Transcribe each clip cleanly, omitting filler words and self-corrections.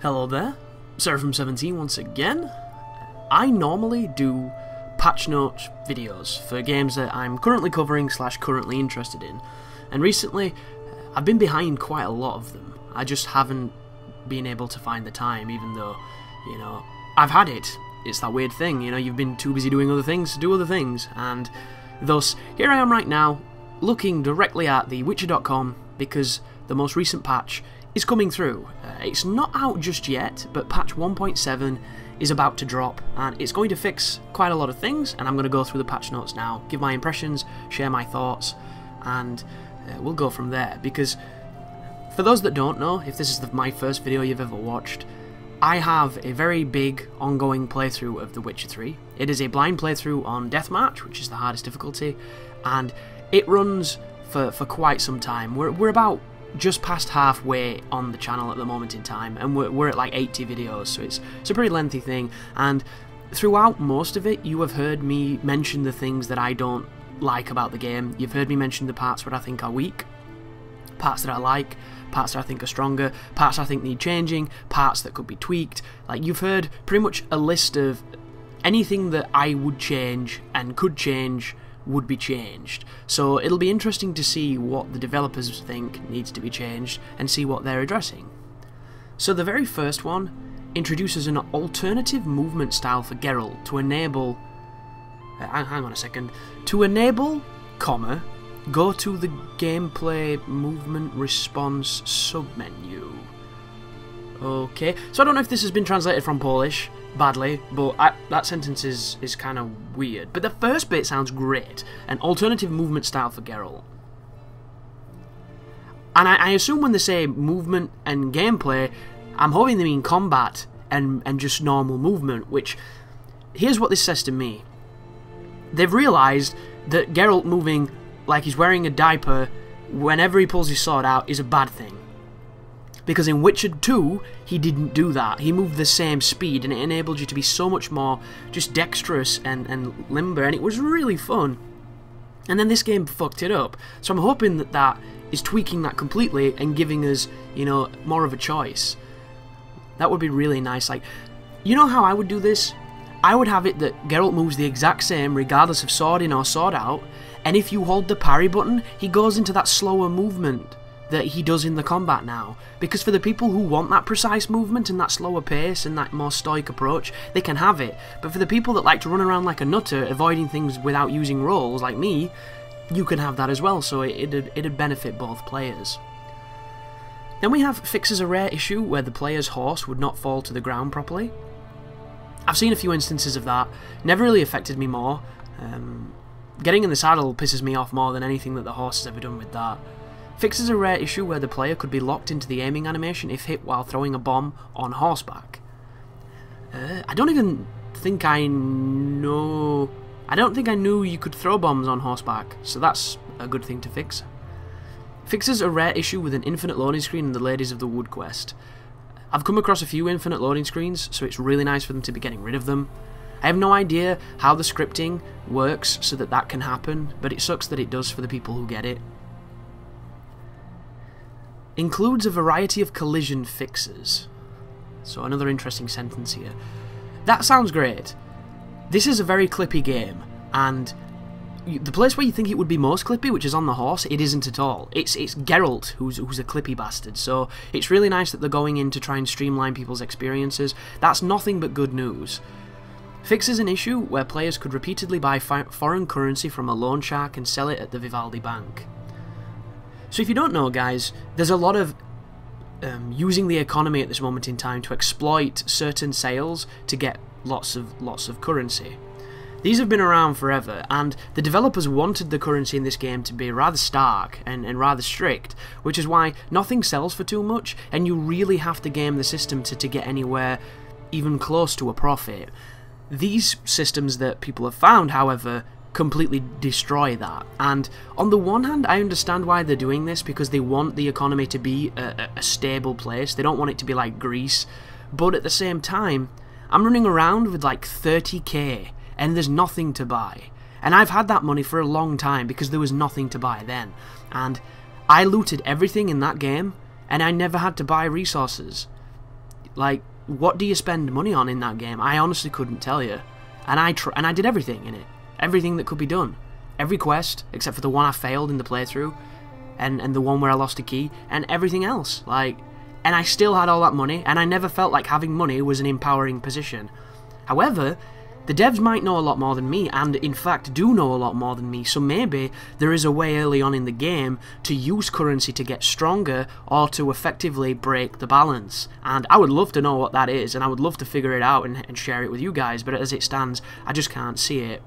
Hello there, Seraphim17 once again. I normally do patch note videos for games that I'm currently covering / currently interested in, and recently I've been behind quite a lot of them. I just haven't been able to find the time, even though, you know, I've had it. It's that weird thing, you know, you've been too busy doing other things to do other things, and thus, here I am right now, looking directly at the Witcher.com, because the most recent patch is coming through. It's not out just yet, but patch 1.7 is about to drop, and it's going to fix quite a lot of things, and I'm going to go through the patch notes now, give my impressions, share my thoughts, and we'll go from there, because for those that don't know, if this is my first video you've ever watched, I have a very big ongoing playthrough of The Witcher 3. It is a blind playthrough on Deathmatch, which is the hardest difficulty, and it runs for quite some time. We're about just past halfway on the channel at the moment in time, and we're at like 80 videos, so it's a pretty lengthy thing, and throughout most of it you have heard me mention the things that I don't like about the game. You've heard me mention the parts where I think are weak, parts that I like, parts that I think are stronger, parts I think need changing, parts that could be tweaked. Like, you've heard pretty much a list of anything that I would change and could change would be changed. So it'll be interesting to see what the developers think needs to be changed and see what they're addressing. So the very first one introduces an alternative movement style for Geralt to enable... hang on a second. To enable, go to the gameplay movement response submenu. Okay, so I don't know if this has been translated from Polish badly, but that sentence is kind of weird. But the first bit sounds great. An alternative movement style for Geralt. And I assume when they say movement and gameplay, I'm hoping they mean combat and just normal movement, which, here's what this says to me. They've realised that Geralt moving like he's wearing a diaper whenever he pulls his sword out is a bad thing. Because in Witcher 2, he didn't do that. He moved the same speed, and it enabled you to be so much more just dexterous and limber, and it was really fun. And then this game fucked it up. So I'm hoping that that is tweaking that completely and giving us, you know, more of a choice. That would be really nice. Like, you know how I would do this? I would have it that Geralt moves the exact same regardless of sword in or sword out, and if you hold the parry button, he goes into that slower movement that he does in the combat now. Because for the people who want that precise movement and that slower pace and that more stoic approach, they can have it. But for the people that like to run around like a nutter, avoiding things without using rolls, like me, you can have that as well, so it'd benefit both players. Then we have fixes a rare issue where the player's horse would not fall to the ground properly. I've seen a few instances of that, never really affected me more. Getting in the saddle pisses me off more than anything that the horse has ever done with that. Fixes a rare issue where the player could be locked into the aiming animation if hit while throwing a bomb on horseback. I don't even think I know... I don't think I knew you could throw bombs on horseback, so that's a good thing to fix. Fixes a rare issue with an infinite loading screen in the Ladies of the Wood quest. I've come across a few infinite loading screens, so it's really nice for them to be getting rid of them. I have no idea how the scripting works so that can happen, but it sucks that it does for the people who get it. Includes a variety of collision fixes. So another interesting sentence here. That sounds great. This is a very clippy game, and the place where you think it would be most clippy, which is on the horse, it isn't at all. It's Geralt who's a clippy bastard, so it's really nice that they're going in to try and streamline people's experiences. That's nothing but good news. Fixes an issue where players could repeatedly buy foreign currency from a loan shark and sell it at the Vivaldi Bank. So if you don't know, guys, there's a lot of using the economy at this moment in time to exploit certain sales to get lots of currency. These have been around forever, and the developers wanted the currency in this game to be rather stark and rather strict, which is why nothing sells for too much, and you really have to game the system to get anywhere even close to a profit. These systems that people have found, however, completely destroy that. And on the one hand, I understand why they're doing this, because they want the economy to be a stable place. They don't want it to be like Greece. But at the same time, I'm running around with like 30k, and there's nothing to buy. And I've had that money for a long time because there was nothing to buy then. And I looted everything in that game, and I never had to buy resources. Like, what do you spend money on in that game? I honestly couldn't tell you. And I did everything in it. Everything that could be done. Every quest, except for the one I failed in the playthrough, and the one where I lost a key, and everything else. Like, and I still had all that money, and I never felt like having money was an empowering position. However, the devs might know a lot more than me, and in fact do know a lot more than me, so maybe there is a way early on in the game to use currency to get stronger, or to effectively break the balance. And I would love to know what that is, and I would love to figure it out and share it with you guys, but as it stands, I just can't see it.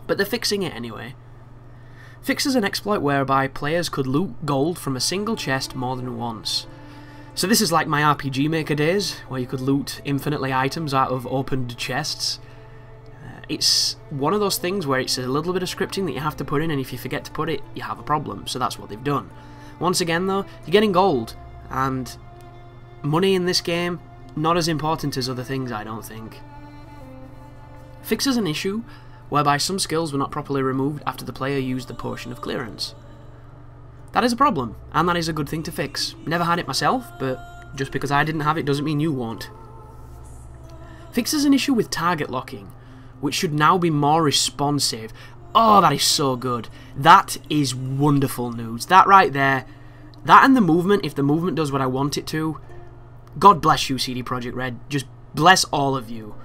But they're fixing it anyway. Fixes an exploit whereby players could loot gold from a single chest more than once. So this is like my RPG Maker days, where you could loot infinitely items out of opened chests. It's one of those things where it's a little bit of scripting that you have to put in, and if you forget to put it, you have a problem, so that's what they've done. Once again though, you're getting gold, and money in this game, not as important as other things, I don't think. Fixes an issue whereby some skills were not properly removed after the player used the potion of clearance. That is a problem, and that is a good thing to fix. Never had it myself, but just because I didn't have it doesn't mean you won't. Fixes an issue with target locking, which should now be more responsive. Oh, that is so good. That is wonderful news. That right there, that and the movement, if the movement does what I want it to, God bless you, CD Projekt Red. Just bless all of you.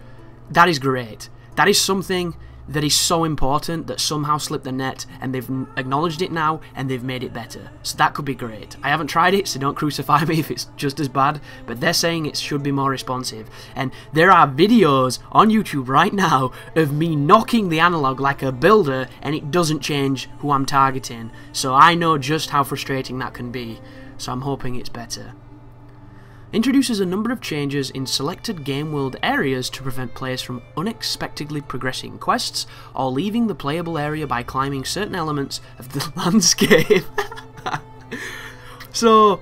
That is great. That is something that is so important that somehow slipped the net, and they've acknowledged it now, and they've made it better. So that could be great. I haven't tried it, so don't crucify me if it's just as bad, but they're saying it should be more responsive. And there are videos on YouTube right now of me knocking the analog like a builder, and it doesn't change who I'm targeting. So I know just how frustrating that can be, so I'm hoping it's better. Introduces a number of changes in selected game world areas to prevent players from unexpectedly progressing quests or leaving the playable area by climbing certain elements of the landscape. So,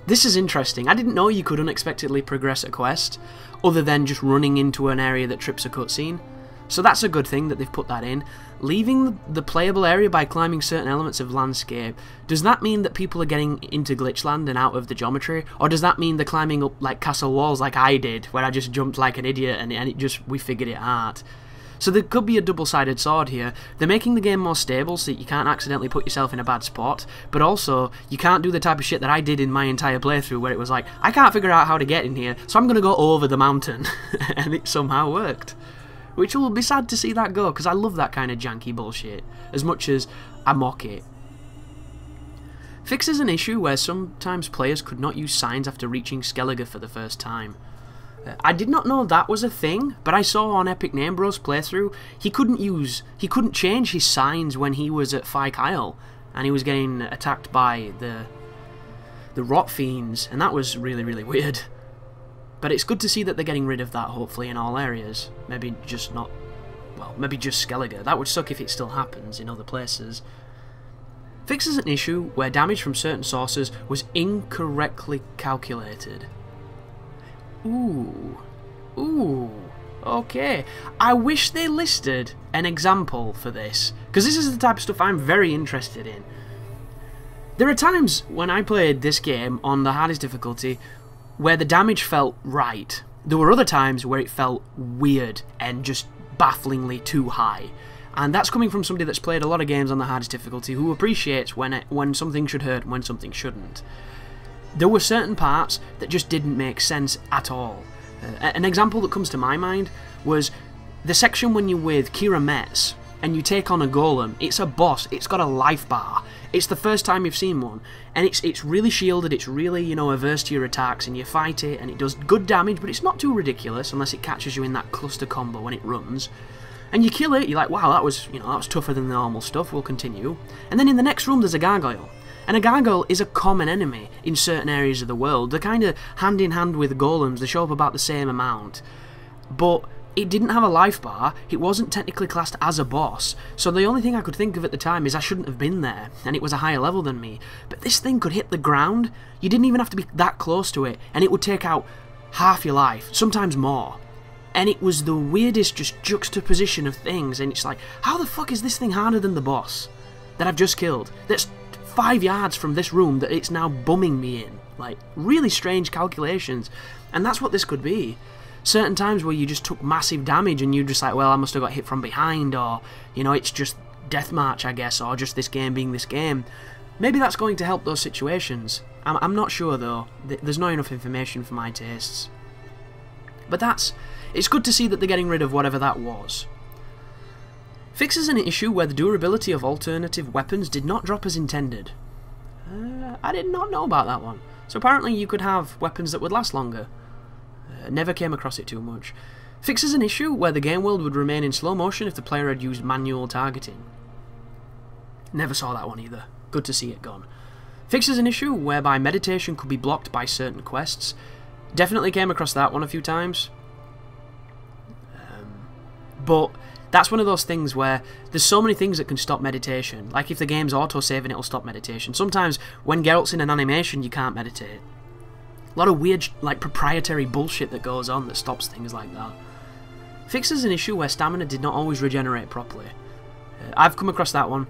this is interesting. I didn't know you could unexpectedly progress a quest other than just running into an area that trips a cutscene. So that's a good thing that they've put that in. Leaving the playable area by climbing certain elements of landscape, does that mean that people are getting into Glitchland and out of the geometry? Or does that mean they're climbing up like castle walls like I did, where I just jumped like an idiot and we figured it out? So there could be a double-sided sword here. They're making the game more stable so that you can't accidentally put yourself in a bad spot, but also you can't do the type of shit that I did in my entire playthrough where it was like, I can't figure out how to get in here, so I'm going to go over the mountain. And it somehow worked. Which will be sad to see that go, because I love that kind of janky bullshit, as much as I mock it. Fixes an issue where sometimes players could not use signs after reaching Skellige for the first time. I did not know that was a thing, but I saw on Epic Name Bros playthrough, he couldn't change his signs when he was at Fyke Isle, and he was getting attacked by the Rot Fiends, and that was really, really weird. But it's good to see that they're getting rid of that, hopefully, in all areas. Maybe just not... well, maybe just Skellige. That would suck if it still happens in other places. Fixes an issue where damage from certain sources was incorrectly calculated. Ooh. Ooh. Okay. I wish they listed an example for this, because this is the type of stuff I'm very interested in. There are times when I played this game on the hardest difficulty where the damage felt right. There were other times where it felt weird and just bafflingly too high. And that's coming from somebody that's played a lot of games on the hardest difficulty who appreciates when something should hurt and when something shouldn't. There were certain parts that just didn't make sense at all. An example that comes to my mind was the section when you're with Kira Metz and you take on a golem. It's a boss, it's got a life bar. It's the first time you've seen one, and it's really shielded, it's really, you know, averse to your attacks, and you fight it, and it does good damage, but it's not too ridiculous unless it catches you in that cluster combo when it runs. And you kill it, you're like, wow, that was tougher than the normal stuff, we'll continue. And then in the next room there's a gargoyle. And a gargoyle is a common enemy in certain areas of the world. They're kind of hand in hand with golems, they show up about the same amount. But it didn't have a life bar, it wasn't technically classed as a boss, so the only thing I could think of at the time is I shouldn't have been there, and it was a higher level than me. But this thing could hit the ground, you didn't even have to be that close to it, and it would take out half your life, sometimes more. And it was the weirdest just juxtaposition of things, and it's like, how the fuck is this thing harder than the boss that I've just killed? That's 5 yards from this room that it's now bumming me in. Like, really strange calculations. And that's what this could be. Certain times where you just took massive damage and you're just like, well, I must have got hit from behind, or, you know, it's just deathmatch, I guess, or just this game being this game. Maybe that's going to help those situations. I'm not sure, though. There's not enough information for my tastes. But it's good to see that they're getting rid of whatever that was. Fixes an issue where the durability of alternative weapons did not drop as intended. I did not know about that one. So apparently you could have weapons that would last longer. Never came across it too much. Fixes an issue where the game world would remain in slow motion if the player had used manual targeting. Never saw that one either. Good to see it gone. Fixes an issue whereby meditation could be blocked by certain quests. Definitely came across that one a few times. But that's one of those things where there's so many things that can stop meditation. Like if the game's auto-saving, it'll stop meditation. Sometimes when Geralt's in an animation, you can't meditate. A lot of weird, like, proprietary bullshit that goes on that stops things like that. Fixes an issue where stamina did not always regenerate properly. I've come across that one.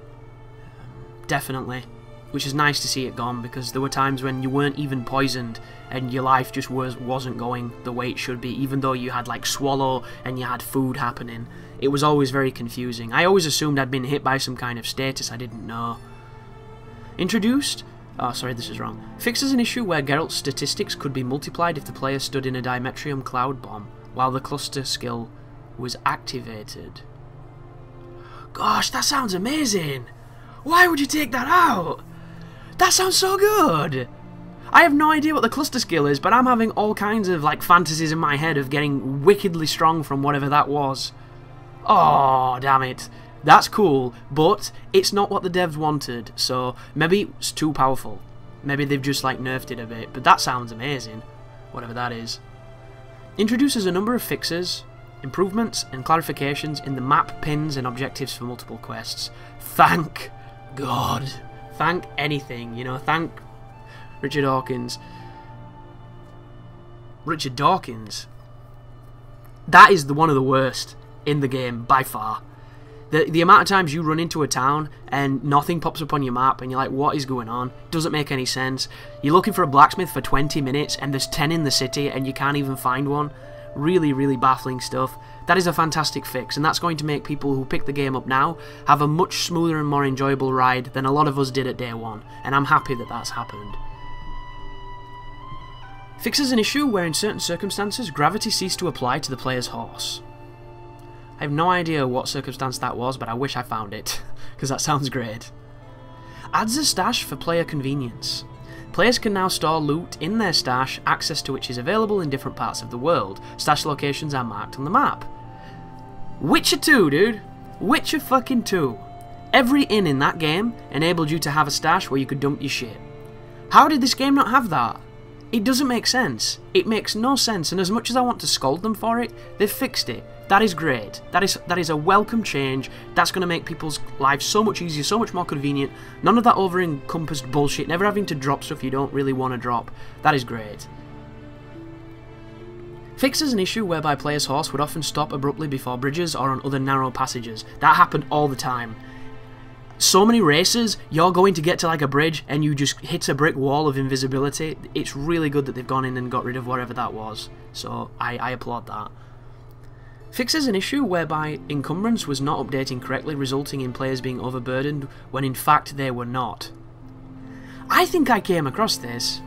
Definitely. Which is nice to see it gone, because there were times when you weren't even poisoned and your life just wasn't going the way it should be, even though you had, like, swallow and you had food happening. It was always very confusing. I always assumed I'd been hit by some kind of status I didn't know. Introduced... Oh, sorry, this is wrong. Fixes an issue where Geralt's statistics could be multiplied if the player stood in a Dimetrium cloud bomb while the cluster skill was activated. Gosh, that sounds amazing! Why would you take that out? That sounds so good! I have no idea what the cluster skill is, but I'm having all kinds of, like, fantasies in my head of getting wickedly strong from whatever that was. Oh, damn it. That's cool, but it's not what the devs wanted, so maybe it's too powerful. Maybe they've just, like, nerfed it a bit, but that sounds amazing, whatever that is. Introduces a number of fixes, improvements, and clarifications in the map, pins, and objectives for multiple quests. Thank God. Thank anything, you know, thank Richard Dawkins. Richard Dawkins? That is one of the worst in the game, by far. The amount of times you run into a town and nothing pops up on your map and you're like, what is going on? Doesn't make any sense. You're looking for a blacksmith for 20 minutes and there's 10 in the city and you can't even find one. Really, really baffling stuff. That is a fantastic fix, and that's going to make people who pick the game up now have a much smoother and more enjoyable ride than a lot of us did at day one, and I'm happy that that's happened. Fixes an issue where in certain circumstances gravity ceased to apply to the player's horse. I have no idea what circumstance that was, but I wish I found it, because that sounds great. Adds a stash for player convenience. Players can now store loot in their stash, access to which is available in different parts of the world. Stash locations are marked on the map. Witcher 2, dude! Witcher fucking 2. Every inn in that game enabled you to have a stash where you could dump your shit. How did this game not have that? It doesn't make sense. It makes no sense, and as much as I want to scold them for it, they've fixed it. That is great. That is a welcome change. That's going to make people's lives so much easier, so much more convenient. None of that over-encompassed bullshit, never having to drop stuff you don't really want to drop. That is great. Fixes an issue whereby players' horse would often stop abruptly before bridges or on other narrow passages. That happened all the time. So many races, you're going to get to like a bridge and you just hit a brick wall of invisibility. It's really good that they've gone in and got rid of whatever that was. So I applaud that. Fixes an issue whereby encumbrance was not updating correctly, resulting in players being overburdened when in fact they were not. I think I came across this.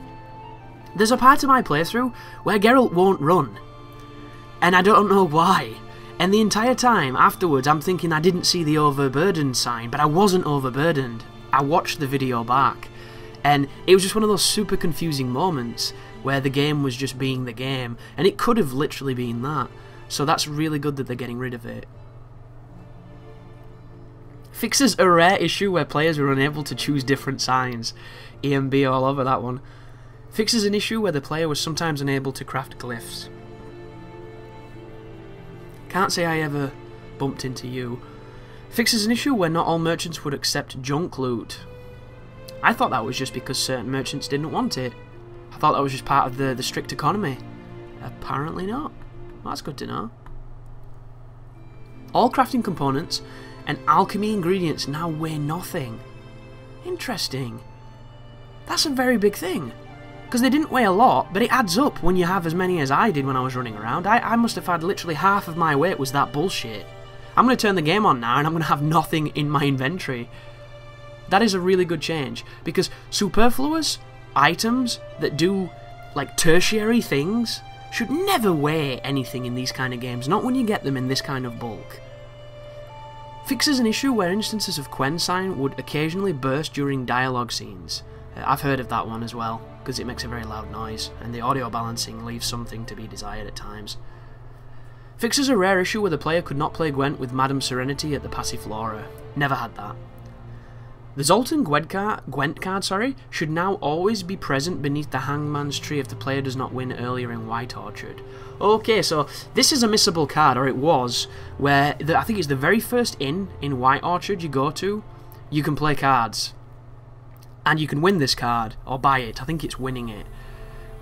There's a part of my playthrough where Geralt won't run, and I don't know why. And the entire time afterwards I'm thinking I didn't see the overburdened sign, but I wasn't overburdened. I watched the video back, and it was just one of those super confusing moments where the game was just being the game, and it could have literally been that. So that's really good that they're getting rid of it. Fixes a rare issue where players were unable to choose different signs. EMB all over that one. Fixes an issue where the player was sometimes unable to craft glyphs. Can't say I ever bumped into you. Fixes an issue where not all merchants would accept junk loot. I thought that was just because certain merchants didn't want it. I thought that was just part of the strict economy. Apparently not. That's good to know. All crafting components and alchemy ingredients now weigh nothing. Interesting. That's a very big thing. Because they didn't weigh a lot, but it adds up when you have as many as I did when I was running around. I must have had literally half of my weight was that bullshit. I'm going to turn the game on now and I'm going to have nothing in my inventory. That is a really good change. Because superfluous items that do, like, tertiary things should never weigh anything in these kind of games. Not when you get them in this kind of bulk. Fixes an issue where instances of Quen sign would occasionally burst during dialogue scenes. I've heard of that one as well, because it makes a very loud noise, and the audio balancing leaves something to be desired at times. Fixes a rare issue where the player could not play Gwent with Madame Serenity at the Passiflora. Never had that. The Zoltan Gwent card should now always be present beneath the Hangman's Tree if the player does not win earlier in White Orchard. Okay, so this is a missable card, or it was, where I think it's the very first inn in White Orchard you go to, you can play cards. And you can win this card, or buy it. I think it's winning it.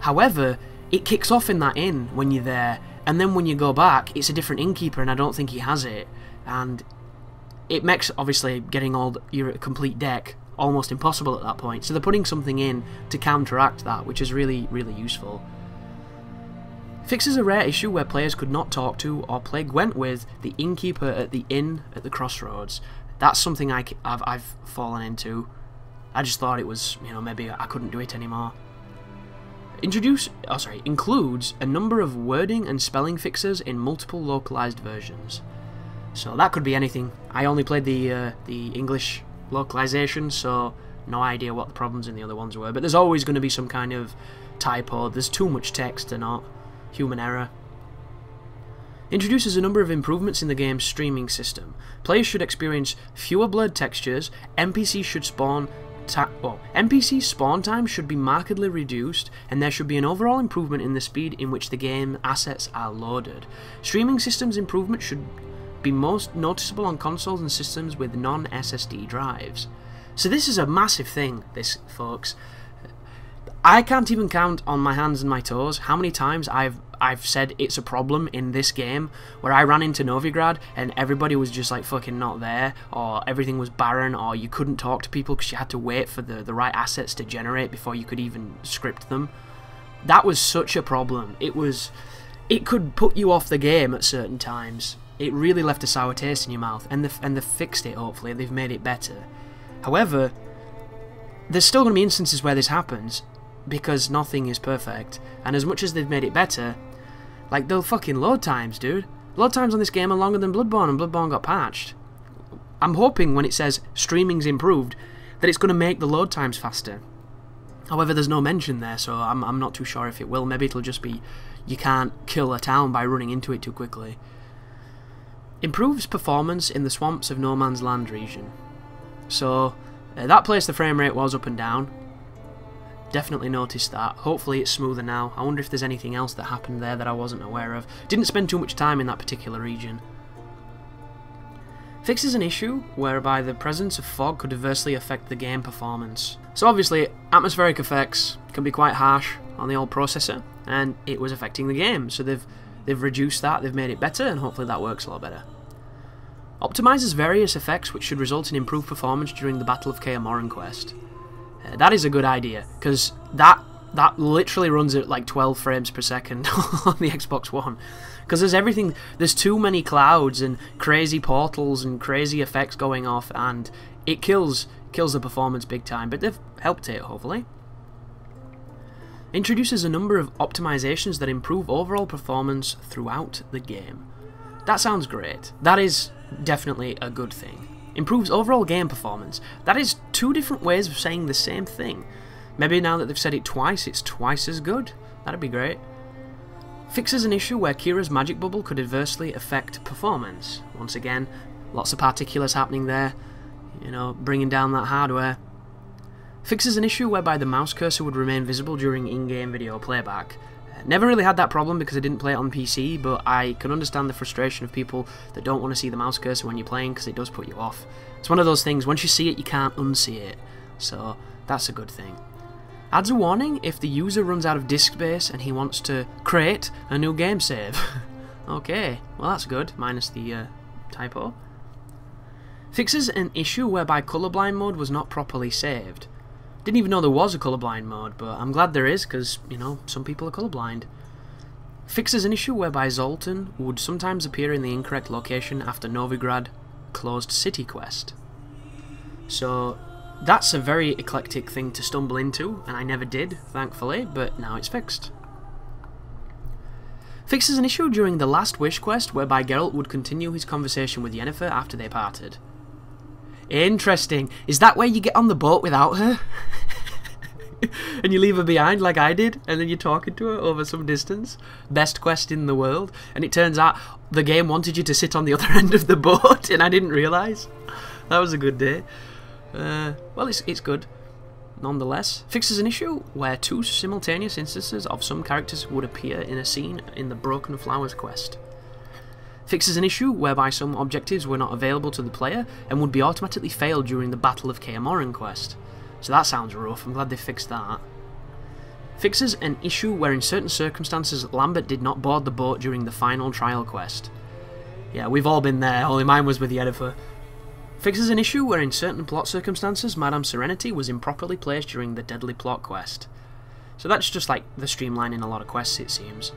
However, it kicks off in that inn when you're there, and then when you go back, it's a different innkeeper, and I don't think he has it. And it makes, obviously, getting all your complete deck almost impossible at that point. So they're putting something in to counteract that, which is really, really useful. Fixes a rare issue where players could not talk to or play Gwent with the innkeeper at the inn at the crossroads. That's something I've fallen into. I just thought it was, you know, maybe I couldn't do it anymore. Includes a number of wording and spelling fixes in multiple localized versions. So that could be anything. I only played the English localization, so no idea what the problems in the other ones were. But there's always going to be some kind of typo. There's too much text or not. Human error. Introduces a number of improvements in the game's streaming system. Players should experience fewer blurred textures. NPC spawn time should be markedly reduced, and there should be an overall improvement in the speed in which the game assets are loaded. Streaming systems improvement should be most noticeable on consoles and systems with non-SSD drives. So this is a massive thing, this, folks. I can't even count on my hands and my toes how many times I've said it's a problem in this game where I ran into Novigrad and everybody was just like fucking not there, or everything was barren, or you couldn't talk to people because you had to wait for the right assets to generate before you could even script them. That was such a problem. It could put you off the game at certain times. It really left a sour taste in your mouth, and they've fixed it. Hopefully they've made it better. However, there's still going to be instances where this happens, because nothing is perfect, and as much as they've made it better, like, the fucking load times, dude. Load times on this game are longer than Bloodborne, and Bloodborne got patched. I'm hoping when it says streaming's improved, that it's going to make the load times faster. However, there's no mention there, so I'm not too sure if it will. Maybe it'll just be, you can't kill a town by running into it too quickly. Improves performance in the swamps of No Man's Land region. So, that place the frame rate was up and down. Definitely noticed that. Hopefully it's smoother now. I wonder if there's anything else that happened there that I wasn't aware of. Didn't spend too much time in that particular region. Fixes an issue whereby the presence of fog could adversely affect the game performance. So obviously, atmospheric effects can be quite harsh on the old processor, and it was affecting the game. So they've reduced that, they've made it better, and hopefully that works a lot better. Optimizes various effects which should result in improved performance during the Battle of Kaer Morhen quest. That is a good idea, because that literally runs at like 12 frames per second on the Xbox One. Because there's too many clouds and crazy portals and crazy effects going off, and it kills the performance big time, but they've helped it, hopefully. Introduces a number of optimizations that improve overall performance throughout the game. That sounds great. That is definitely a good thing. Improves overall game performance. That is two different ways of saying the same thing. Maybe now that they've said it twice, it's twice as good. That'd be great. Fixes an issue where Kira's magic bubble could adversely affect performance. Once again, lots of particulars happening there. You know, bringing down that hardware. Fixes an issue whereby the mouse cursor would remain visible during in-game video playback. Never really had that problem because I didn't play it on PC, but I can understand the frustration of people that don't want to see the mouse cursor when you're playing, because it does put you off. It's one of those things, once you see it, you can't unsee it. So, that's a good thing. Adds a warning if the user runs out of disk space and he wants to create a new game save. Okay, well that's good, minus the typo. Fixes an issue whereby colorblind mode was not properly saved. Didn't even know there was a colorblind mode, but I'm glad there is, because, you know, some people are colorblind. Fixes an issue whereby Zoltan would sometimes appear in the incorrect location after Novigrad closed city quest. So that's a very eclectic thing to stumble into, and I never did, thankfully, but now it's fixed. Fixes an issue during the Last Wish quest whereby Geralt would continue his conversation with Yennefer after they parted. Interesting. Is that where you get on the boat without her? And you leave her behind like I did, and then you're talking to her over some distance? Best quest in the world. And it turns out the game wanted you to sit on the other end of the boat, and I didn't realise. That was a good day. Well, it's good. Nonetheless, fixes an issue where 2 simultaneous instances of some characters would appear in a scene in the Broken Flowers quest. Fixes an issue whereby some objectives were not available to the player and would be automatically failed during the Battle of Kaer Morhen quest. So that sounds rough, I'm glad they fixed that. Fixes an issue where in certain circumstances Lambert did not board the boat during the final trial quest. Yeah, we've all been there, only mine was with Yennefer. Fixes an issue where in certain plot circumstances Madame Serenity was improperly placed during the Deadly Plot quest. So that's just like the streamline in a lot of quests, it seems.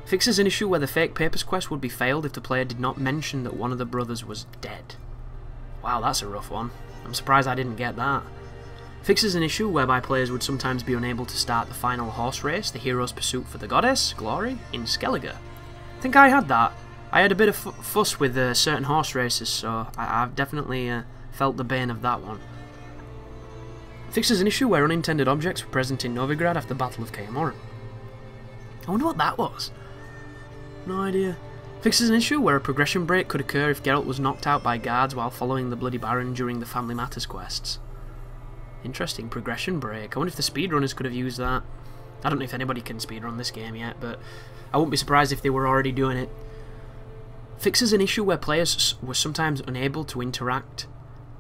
Fixes an issue where the Fake Papers quest would be failed if the player did not mention that one of the brothers was dead. Wow, that's a rough one. I'm surprised I didn't get that. Fixes an issue whereby players would sometimes be unable to start the final horse race, the hero's pursuit for the goddess, Glory, in Skellige. I think I had that. I had a bit of fuss with certain horse races, so I've definitely felt the bane of that one. Fixes an issue where unintended objects were present in Novigrad after the Battle of Kaer Morhen. I wonder what that was. No idea. Fixes an issue where a progression break could occur if Geralt was knocked out by guards while following the Bloody Baron during the Family Matters quests. Interesting, progression break. I wonder if the speedrunners could have used that. I don't know if anybody can speedrun this game yet, but I wouldn't be surprised if they were already doing it. Fixes an issue where players were sometimes unable to interact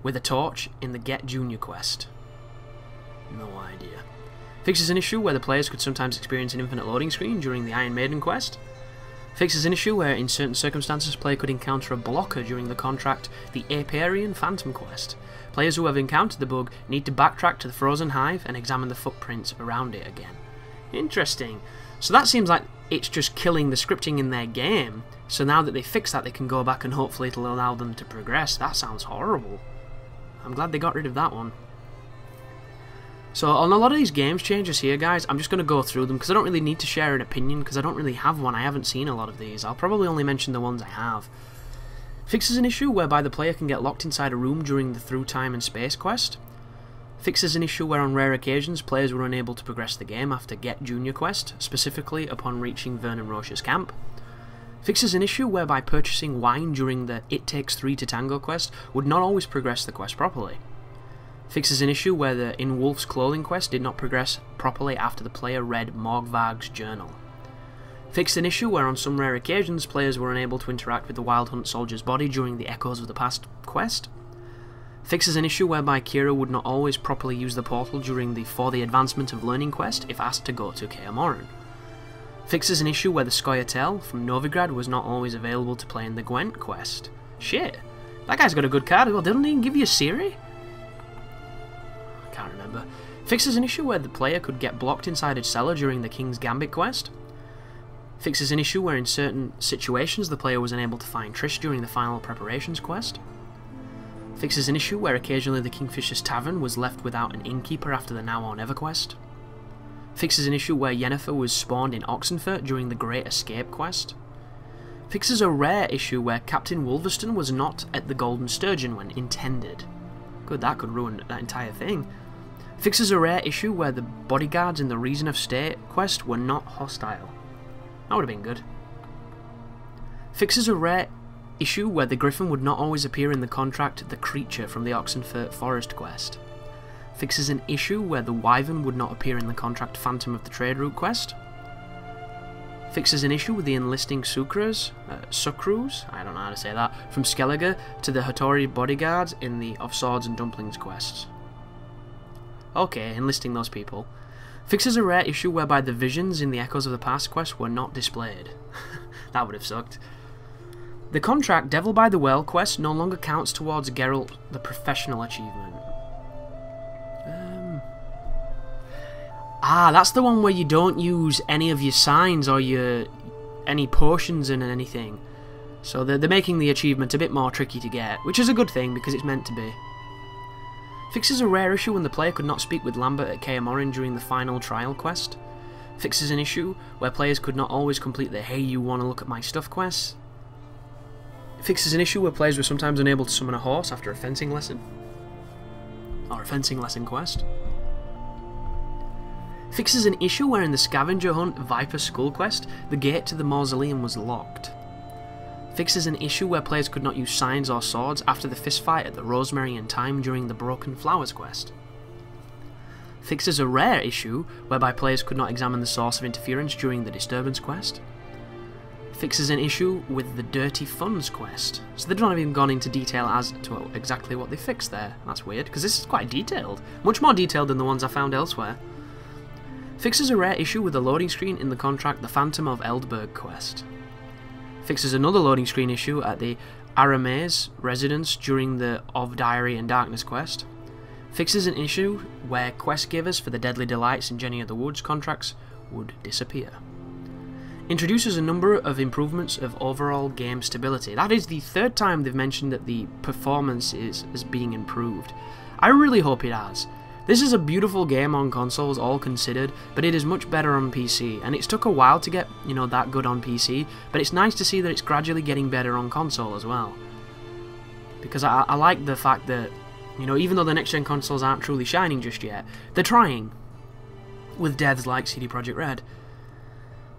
with a torch in the Get Junior quest. No idea. Fixes an issue where the players could sometimes experience an infinite loading screen during the Iron Maiden quest. Fixes an issue where in certain circumstances player could encounter a blocker during the contract the Aperian Phantom quest. Players who have encountered the bug need to backtrack to the Frozen Hive and examine the footprints around it again. Interesting. So that seems like it's just killing the scripting in their game. So now that they fix that, they can go back and hopefully it'll allow them to progress. That sounds horrible. I'm glad they got rid of that one. So on a lot of these games changes here, guys, I'm just going to go through them because I don't really need to share an opinion because I don't really have one. I haven't seen a lot of these. I'll probably only mention the ones I have. Fixes an issue whereby the player can get locked inside a room during the Through Time and Space quest. Fixes an issue where on rare occasions players were unable to progress the game after Get Junior quest, specifically upon reaching Vernon Roche's camp. Fixes an issue whereby purchasing wine during the It Takes 3 to Tango quest would not always progress the quest properly. Fixes an issue where the In Wolf's Clothing quest did not progress properly after the player read Morgvarg's journal. Fixed an issue where on some rare occasions players were unable to interact with the Wild Hunt soldier's body during the Echoes of the Past quest. Fixes an issue whereby Kira would not always properly use the portal during the For the Advancement of Learning quest if asked to go to Kaer Morhen. Fixes an issue where the Scoia'tael from Novigrad was not always available to play in the Gwent quest. Shit, that guy's got a good card as well. Didn't he give you a Ciri? I can't remember. Fixes an issue where the player could get blocked inside a cellar during the King's Gambit quest. Fixes an issue where in certain situations the player was unable to find Trish during the Final Preparations quest. Fixes an issue where occasionally the Kingfisher's Tavern was left without an innkeeper after the Now or Never quest. Fixes an issue where Yennefer was spawned in Oxenfurt during the Great Escape quest. Fixes a rare issue where Captain Wolverston was not at the Golden Sturgeon when intended. Good, that could ruin that entire thing. Fixes a rare issue where the bodyguards in the Reason of State quest were not hostile. That would have been good. Fixes a rare issue where the Griffin would not always appear in the contract The Creature from the Oxenfurt Forest quest. Fixes an issue where the Wyvern would not appear in the contract Phantom of the Trade Route quest. Fixes an issue with the enlisting Sucrus, I don't know how to say that, from Skellige to the Hattori bodyguards in the Of Swords and Dumplings quests. Okay, enlisting those people. Fixes a rare issue whereby the visions in the Echoes of the Past quest were not displayed. That would have sucked. The contract Devil by the Well quest no longer counts towards Geralt the Professional achievement. That's the one where you don't use any of your signs or any potions and anything. So they're making the achievement a bit more tricky to get, which is a good thing because it's meant to be. Fixes a rare issue when the player could not speak with Lambert at Kaer Morhen during the final trial quest. Fixes an issue where players could not always complete the Hey You Wanna Look at My Stuff quests. Fixes an issue where players were sometimes unable to summon a horse after a fencing lesson. Or a fencing lesson quest. Fixes an issue where in the scavenger hunt Viper Skull quest, the gate to the mausoleum was locked. Fixes an issue where players could not use signs or swords after the fistfight at the Rosemary and Thyme during the Broken Flowers quest. Fixes a rare issue whereby players could not examine the source of interference during the Disturbance quest. Fixes an issue with the Dirty Funds quest. So they've not even gone into detail as to exactly what they fixed there. That's weird, because this is quite detailed. Much more detailed than the ones I found elsewhere. Fixes a rare issue with the loading screen in the contract The Phantom of Eldberg quest. Fixes another loading screen issue at the Arames residence during the Of Diary and Darkness quest. Fixes an issue where quest givers for the Deadly Delights and Jenny of the Woods contracts would disappear. Introduces a number of improvements of overall game stability. That is the third time they've mentioned that the performance is being improved. I really hope it has. This is a beautiful game on consoles, all considered, but it is much better on PC, and it's took a while to get, that good on PC, but it's nice to see that it's gradually getting better on console as well. Because I like the fact that, even though the next-gen consoles aren't truly shining just yet, they're trying, with devs like CD Projekt Red.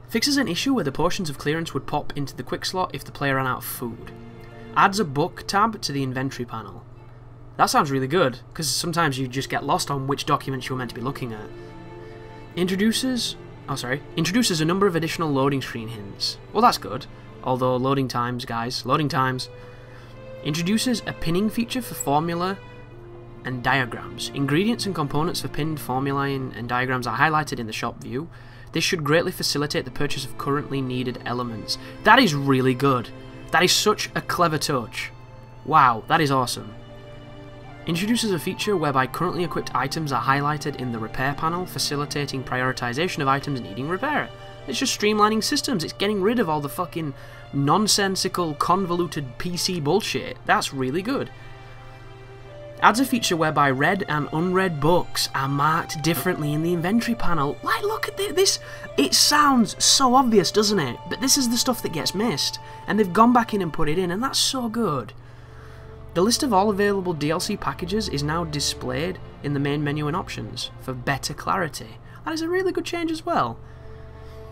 Fixes an issue where the portions of clearance would pop into the quick slot if the player ran out of food. Adds a book tab to the inventory panel. That sounds really good, because sometimes you just get lost on which documents you were meant to be looking at. Introduces a number of additional loading screen hints. Well, that's good. Although loading times, guys, loading times. Introduces a pinning feature for formula and diagrams. Ingredients and components for pinned formulae and diagrams are highlighted in the shop view. This should greatly facilitate the purchase of currently needed elements. That is really good. That is such a clever touch. Wow, that is awesome. Introduces a feature whereby currently equipped items are highlighted in the repair panel, facilitating prioritization of items needing repair. It's just streamlining systems. It's getting rid of all the fucking nonsensical, convoluted PC bullshit. That's really good. Adds a feature whereby read and unread books are marked differently in the inventory panel. Like, look at this. It sounds so obvious, doesn't it? But this is the stuff that gets missed. And they've gone back in and put it in, and that's so good. The list of all available DLC packages is now displayed in the main menu and options for better clarity. That is a really good change as well.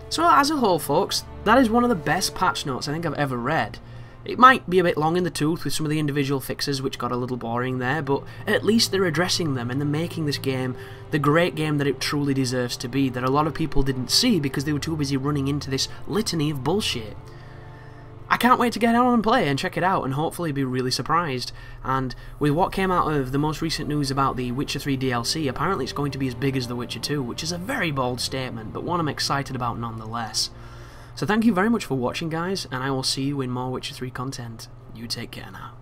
So as a whole, folks, that is one of the best patch notes I think I've ever read. It might be a bit long in the tooth with some of the individual fixes which got a little boring there, but at least they're addressing them and they're making this game the great game that it truly deserves to be, that a lot of people didn't see because they were too busy running into this litany of bullshit. I can't wait to get on and play and check it out and hopefully be really surprised. And with what came out of the most recent news about the Witcher 3 DLC, apparently it's going to be as big as The Witcher 2, which is a very bold statement, but one I'm excited about nonetheless. So thank you very much for watching, guys, and I will see you in more Witcher 3 content. You take care now.